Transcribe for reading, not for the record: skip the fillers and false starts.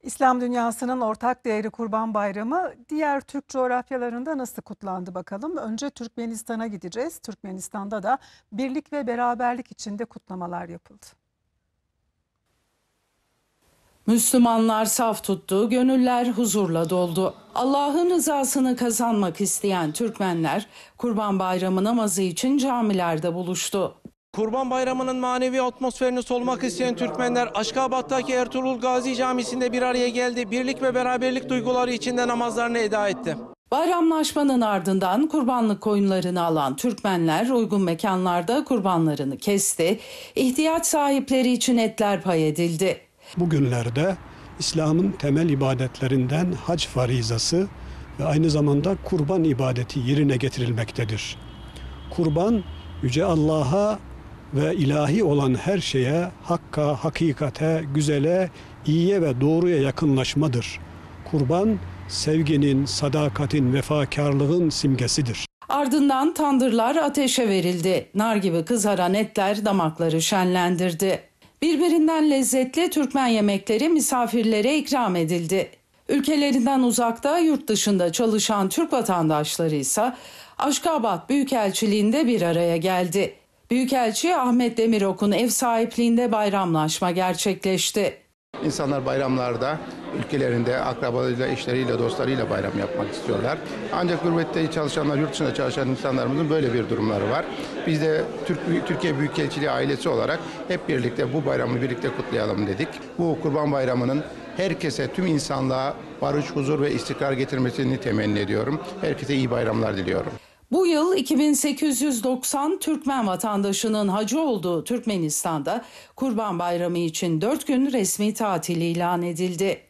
İslam dünyasının ortak değeri Kurban Bayramı diğer Türk coğrafyalarında nasıl kutlandı bakalım. Önce Türkmenistan'a gideceğiz. Türkmenistan'da da birlik ve beraberlik içinde kutlamalar yapıldı. Müslümanlar saf tuttu, gönüller huzurla doldu. Allah'ın rızasını kazanmak isteyen Türkmenler Kurban Bayramı namazı için camilerde buluştu. Kurban Bayramı'nın manevi atmosferini solmak isteyen Türkmenler Aşkabat'taki Ertuğrul Gazi Camisi'nde bir araya geldi. Birlik ve beraberlik duyguları içinde namazlarını eda etti. Bayramlaşmanın ardından kurbanlık koyunlarını alan Türkmenler uygun mekanlarda kurbanlarını kesti. İhtiyaç sahipleri için etler pay edildi. Bugünlerde İslam'ın temel ibadetlerinden hac farizası ve aynı zamanda kurban ibadeti yerine getirilmektedir. Kurban, Yüce Allah'a ve ilahi olan her şeye, hakka, hakikate, güzele, iyiye ve doğruya yakınlaşmadır. Kurban, sevginin, sadakatin, vefakarlığın simgesidir. Ardından tandırlar ateşe verildi. Nar gibi kızaran etler damakları şenlendirdi. Birbirinden lezzetli Türkmen yemekleri misafirlere ikram edildi. Ülkelerinden uzakta, yurt dışında çalışan Türk vatandaşları ise Aşkabat Büyükelçiliğinde bir araya geldi. Büyükelçi Ahmet Demirok'un ev sahipliğinde bayramlaşma gerçekleşti. İnsanlar bayramlarda ülkelerinde akrabalarıyla, eşleriyle, dostlarıyla bayram yapmak istiyorlar. Ancak gurbette çalışanlar, yurt dışında çalışan insanlarımızın böyle bir durumları var. Biz de Türkiye Büyükelçiliği ailesi olarak hep birlikte bu bayramı birlikte kutlayalım dedik. Bu Kurban Bayramı'nın herkese, tüm insanlığa barış, huzur ve istikrar getirmesini temenni ediyorum. Herkese iyi bayramlar diliyorum. Bu yıl 2890 Türkmen vatandaşının hacı olduğu Türkmenistan'da Kurban Bayramı için 4 gün resmi tatil ilan edildi.